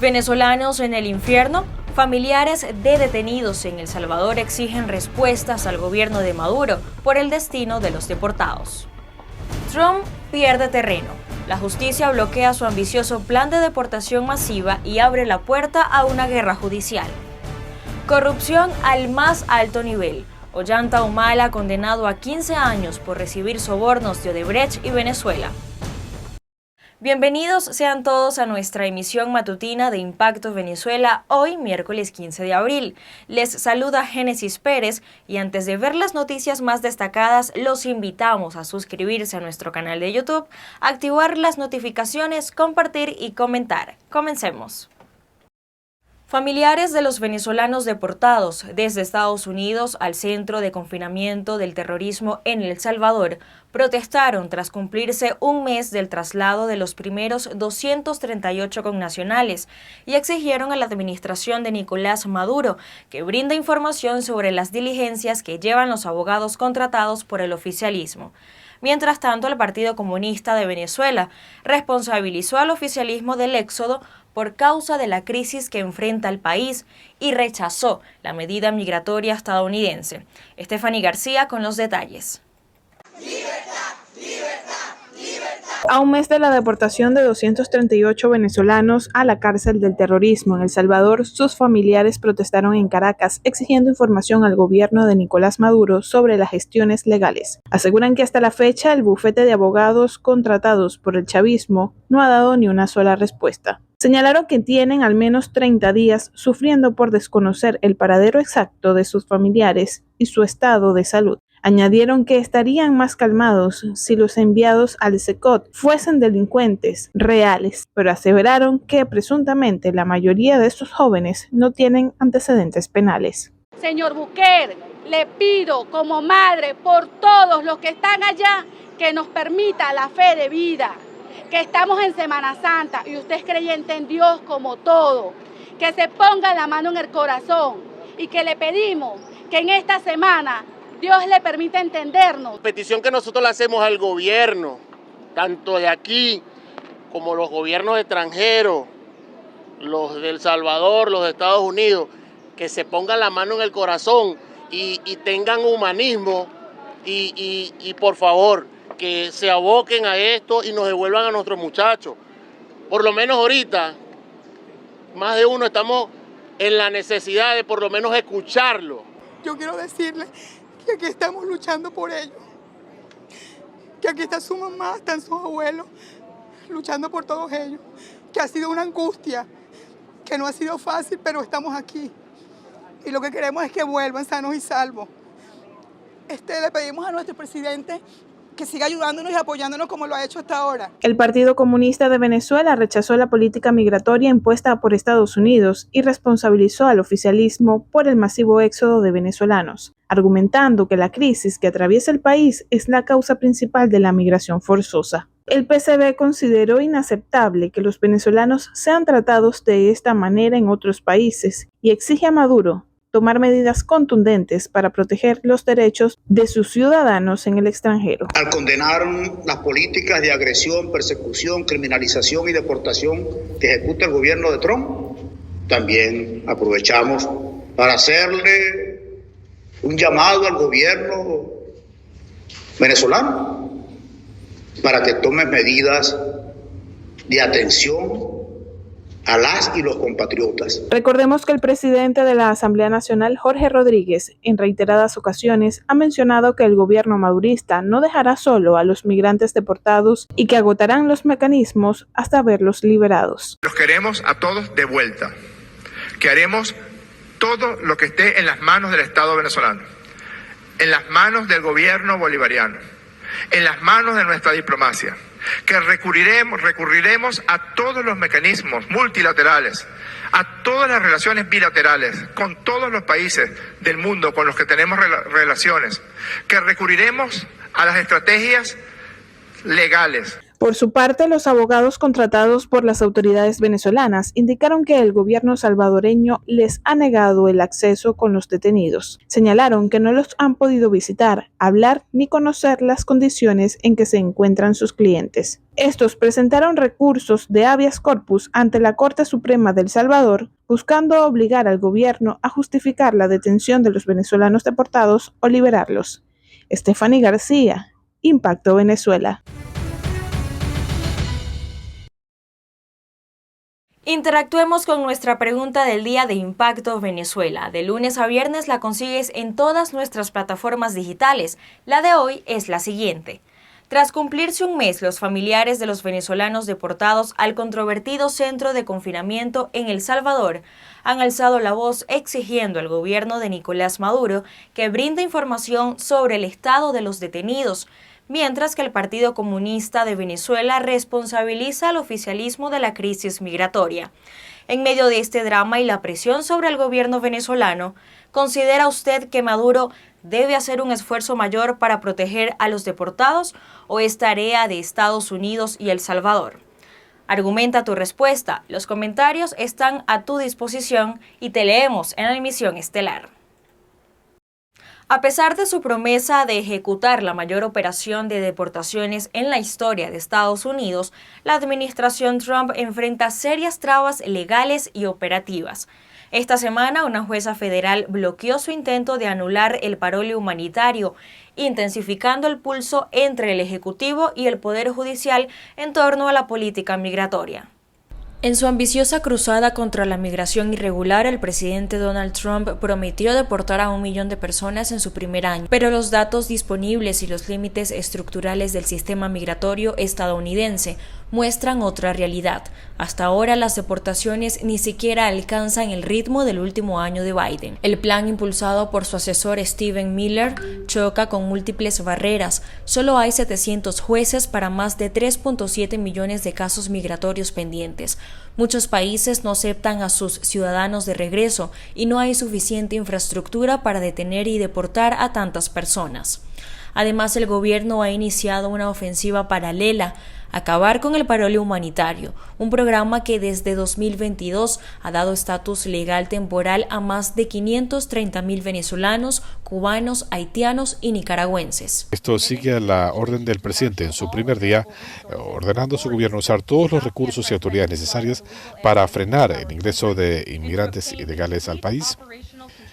Venezolanos en el infierno, familiares de detenidos en El Salvador exigen respuestas al gobierno de Maduro por el destino de los deportados. Trump pierde terreno. La justicia bloquea su ambicioso plan de deportación masiva y abre la puerta a una guerra judicial. Corrupción al más alto nivel. Ollanta Humala condenado a 15 años por recibir sobornos de Odebrecht y Venezuela. Bienvenidos sean todos a nuestra emisión matutina de Impacto Venezuela, hoy miércoles 15 de abril. Les saluda Génesis Pérez y antes de ver las noticias más destacadas, los invitamos a suscribirse a nuestro canal de YouTube, activar las notificaciones, compartir y comentar. Comencemos. Familiares de los venezolanos deportados desde Estados Unidos al Centro de Confinamiento del Terrorismo en El Salvador protestaron tras cumplirse un mes del traslado de los primeros 238 connacionales y exigieron a la administración de Nicolás Maduro que brinde información sobre las diligencias que llevan los abogados contratados por el oficialismo. Mientras tanto, el Partido Comunista de Venezuela responsabilizó al oficialismo del éxodo por causa de la crisis que enfrenta el país y rechazó la medida migratoria estadounidense. Estefanía García con los detalles. A un mes de la deportación de 238 venezolanos a la cárcel del terrorismo en El Salvador, sus familiares protestaron en Caracas exigiendo información al gobierno de Nicolás Maduro sobre las gestiones legales. Aseguran que hasta la fecha el bufete de abogados contratados por el chavismo no ha dado ni una sola respuesta. Señalaron que tienen al menos 30 días sufriendo por desconocer el paradero exacto de sus familiares y su estado de salud. Añadieron que estarían más calmados si los enviados al SECOT fuesen delincuentes reales, pero aseveraron que presuntamente la mayoría de estos jóvenes no tienen antecedentes penales. Señor Bukele, le pido como madre por todos los que están allá que nos permita la fe de vida, que estamos en Semana Santa y usted es creyente en Dios como todo, que se ponga la mano en el corazón y que le pedimos que en esta semana Dios le permite entendernos. La petición que nosotros le hacemos al gobierno, tanto de aquí como los gobiernos extranjeros, los de El Salvador, los de Estados Unidos, que se pongan la mano en el corazón y tengan humanismo y por favor, que se aboquen a esto y nos devuelvan a nuestros muchachos. Por lo menos ahorita, más de uno estamos en la necesidad de por lo menos escucharlo. Yo quiero decirles que aquí estamos luchando por ellos, que aquí está su mamá, están sus abuelos, luchando por todos ellos, que ha sido una angustia, que no ha sido fácil, pero estamos aquí. Y lo que queremos es que vuelvan sanos y salvos. Le pedimos a nuestro presidente que siga ayudándonos y apoyándonos como lo ha hecho hasta ahora. El Partido Comunista de Venezuela rechazó la política migratoria impuesta por Estados Unidos y responsabilizó al oficialismo por el masivo éxodo de venezolanos, argumentando que la crisis que atraviesa el país es la causa principal de la migración forzosa. El PCV consideró inaceptable que los venezolanos sean tratados de esta manera en otros países y exige a Maduro tomar medidas contundentes para proteger los derechos de sus ciudadanos en el extranjero. Al condenar las políticas de agresión, persecución, criminalización y deportación que ejecuta el gobierno de Trump, también aprovechamos para hacerle un llamado al gobierno venezolano para que tome medidas de atención a las y los compatriotas. Recordemos que el presidente de la Asamblea Nacional, Jorge Rodríguez, en reiteradas ocasiones ha mencionado que el gobierno madurista no dejará solo a los migrantes deportados y que agotarán los mecanismos hasta verlos liberados. Los queremos a todos de vuelta, que haremos todo lo que esté en las manos del Estado venezolano, en las manos del gobierno bolivariano, en las manos de nuestra diplomacia, que recurriremos a todos los mecanismos multilaterales, a todas las relaciones bilaterales con todos los países del mundo con los que tenemos relaciones, que recurriremos a las estrategias legales. Por su parte, los abogados contratados por las autoridades venezolanas indicaron que el gobierno salvadoreño les ha negado el acceso con los detenidos. Señalaron que no los han podido visitar, hablar ni conocer las condiciones en que se encuentran sus clientes. Estos presentaron recursos de habeas corpus ante la Corte Suprema de El Salvador, buscando obligar al gobierno a justificar la detención de los venezolanos deportados o liberarlos. Stephanie García, Impacto Venezuela. Interactuemos con nuestra pregunta del día de Impacto Venezuela. De lunes a viernes la consigues en todas nuestras plataformas digitales. La de hoy es la siguiente. Tras cumplirse un mes, los familiares de los venezolanos deportados al controvertido centro de confinamiento en El Salvador han alzado la voz exigiendo al gobierno de Nicolás Maduro que brinde información sobre el estado de los detenidos, mientras que el Partido Comunista de Venezuela responsabiliza al oficialismo de la crisis migratoria. En medio de este drama y la presión sobre el gobierno venezolano, ¿considera usted que Maduro debe hacer un esfuerzo mayor para proteger a los deportados o es tarea de Estados Unidos y El Salvador? Argumenta tu respuesta. Los comentarios están a tu disposición y te leemos en la emisión estelar. A pesar de su promesa de ejecutar la mayor operación de deportaciones en la historia de Estados Unidos, la administración Trump enfrenta serias trabas legales y operativas. Esta semana, una jueza federal bloqueó su intento de anular el parole humanitario, intensificando el pulso entre el Ejecutivo y el Poder Judicial en torno a la política migratoria. En su ambiciosa cruzada contra la migración irregular, el presidente Donald Trump prometió deportar a 1 millón de personas en su primer año, pero los datos disponibles y los límites estructurales del sistema migratorio estadounidense muestran otra realidad. Hasta ahora las deportaciones ni siquiera alcanzan el ritmo del último año de Biden. El plan impulsado por su asesor Stephen Miller choca con múltiples barreras. Solo hay 700 jueces para más de 3.7 millones de casos migratorios pendientes. Muchos países no aceptan a sus ciudadanos de regreso y no hay suficiente infraestructura para detener y deportar a tantas personas. Además, el gobierno ha iniciado una ofensiva paralela: acabar con el parole humanitario, un programa que desde 2022 ha dado estatus legal temporal a más de 530,000 venezolanos, cubanos, haitianos y nicaragüenses. Esto sigue a la orden del presidente en su primer día, ordenando a su gobierno usar todos los recursos y autoridades necesarias para frenar el ingreso de inmigrantes ilegales al país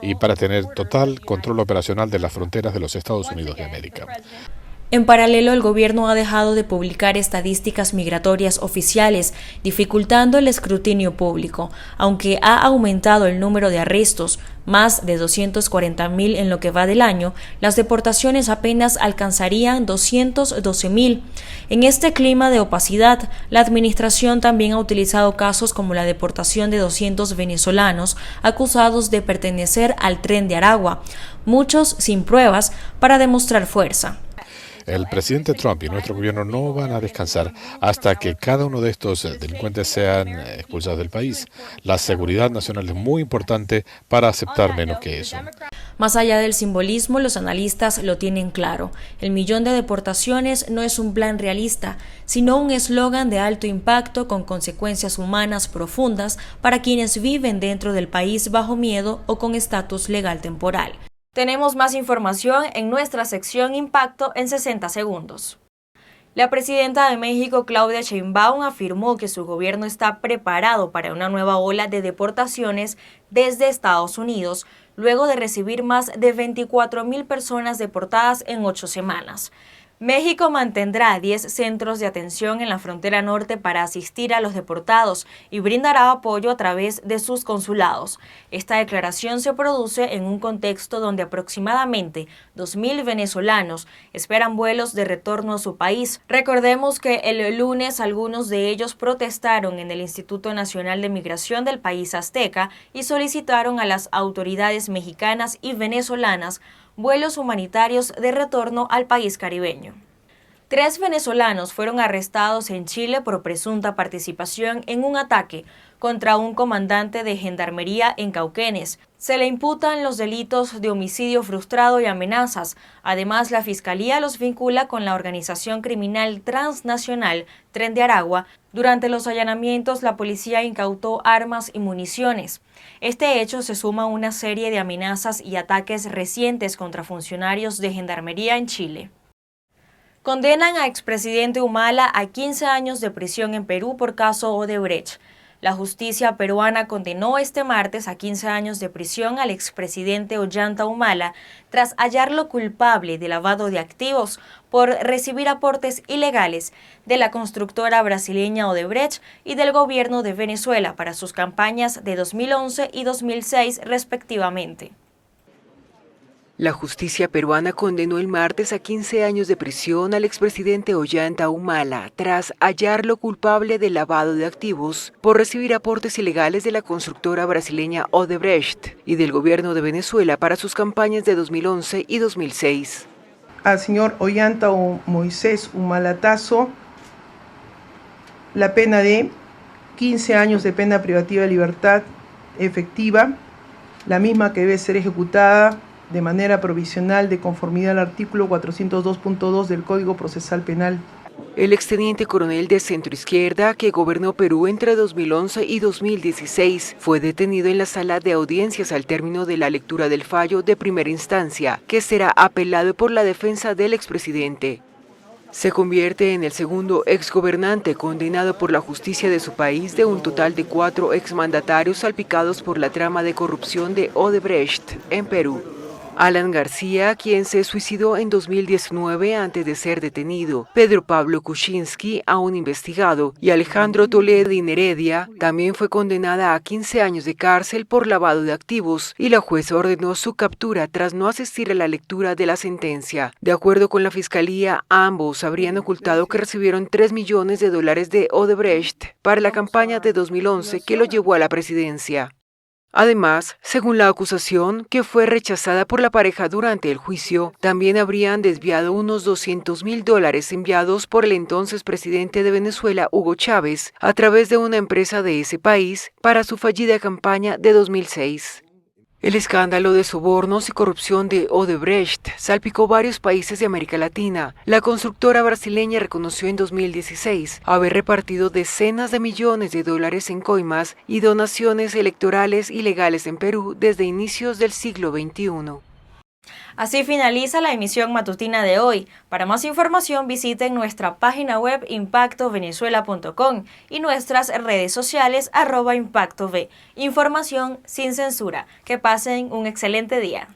y para tener total control operacional de las fronteras de los Estados Unidos de América. En paralelo, el gobierno ha dejado de publicar estadísticas migratorias oficiales, dificultando el escrutinio público, aunque ha aumentado el número de arrestos, más de 240,000 en lo que va del año. Las deportaciones apenas alcanzarían 212,000. En este clima de opacidad, la administración también ha utilizado casos como la deportación de 200 venezolanos acusados de pertenecer al Tren de Aragua, muchos sin pruebas, para demostrar fuerza. El presidente Trump y nuestro gobierno no van a descansar hasta que cada uno de estos delincuentes sean expulsados del país. La seguridad nacional es muy importante para aceptar menos que eso. Más allá del simbolismo, los analistas lo tienen claro. El millón de deportaciones no es un plan realista, sino un eslogan de alto impacto con consecuencias humanas profundas para quienes viven dentro del país bajo miedo o con estatus legal temporal. Tenemos más información en nuestra sección Impacto en 60 segundos. La presidenta de México, Claudia Sheinbaum, afirmó que su gobierno está preparado para una nueva ola de deportaciones desde Estados Unidos, luego de recibir más de 24,000 personas deportadas en 8 semanas. México mantendrá 10 centros de atención en la frontera norte para asistir a los deportados y brindará apoyo a través de sus consulados. Esta declaración se produce en un contexto donde aproximadamente 2,000 venezolanos esperan vuelos de retorno a su país. Recordemos que el lunes algunos de ellos protestaron en el Instituto Nacional de Migración del país azteca y solicitaron a las autoridades mexicanas y venezolanas vuelos humanitarios de retorno al país caribeño. 3 venezolanos fueron arrestados en Chile por presunta participación en un ataque contra un comandante de gendarmería en Cauquenes. Se le imputan los delitos de homicidio frustrado y amenazas. Además, la Fiscalía los vincula con la organización criminal transnacional Tren de Aragua. Durante los allanamientos, la policía incautó armas y municiones. Este hecho se suma a una serie de amenazas y ataques recientes contra funcionarios de gendarmería en Chile. Condenan a expresidente Humala a 15 años de prisión en Perú por caso Odebrecht. La justicia peruana condenó este martes a 15 años de prisión al expresidente Ollanta Humala tras hallarlo culpable de lavado de activos por recibir aportes ilegales de la constructora brasileña Odebrecht y del gobierno de Venezuela para sus campañas de 2011 y 2006 respectivamente. La justicia peruana condenó el martes a 15 años de prisión al expresidente Ollanta Humala tras hallarlo culpable de lavado de activos por recibir aportes ilegales de la constructora brasileña Odebrecht y del gobierno de Venezuela para sus campañas de 2011 y 2006. Al señor Ollanta Moisés Humala Tasso la pena de 15 años de pena privativa de libertad efectiva, la misma que debe ser ejecutada de manera provisional de conformidad al artículo 402.2 del Código Procesal Penal. El exteniente coronel de centroizquierda que gobernó Perú entre 2011 y 2016 fue detenido en la sala de audiencias al término de la lectura del fallo de primera instancia, que será apelado por la defensa del expresidente. Se convierte en el segundo exgobernante condenado por la justicia de su país de un total de 4 exmandatarios salpicados por la trama de corrupción de Odebrecht en Perú. Alan García, quien se suicidó en 2019 antes de ser detenido, Pedro Pablo Kuczynski, aún investigado, y Alejandro Toledo Heredia, también fue condenada a 15 años de cárcel por lavado de activos, y la jueza ordenó su captura tras no asistir a la lectura de la sentencia. De acuerdo con la fiscalía, ambos habrían ocultado que recibieron $3 millones de Odebrecht para la campaña de 2011 que lo llevó a la presidencia. Además, según la acusación, que fue rechazada por la pareja durante el juicio, también habrían desviado unos $200.000 enviados por el entonces presidente de Venezuela, Hugo Chávez, a través de una empresa de ese país para su fallida campaña de 2006. El escándalo de sobornos y corrupción de Odebrecht salpicó varios países de América Latina. La constructora brasileña reconoció en 2016 haber repartido decenas de millones de dólares en coimas y donaciones electorales ilegales en Perú desde inicios del siglo XXI. Así finaliza la emisión matutina de hoy. Para más información visiten nuestra página web impactovenezuela.com y nuestras redes sociales @ImpactoV. Información sin censura. Que pasen un excelente día.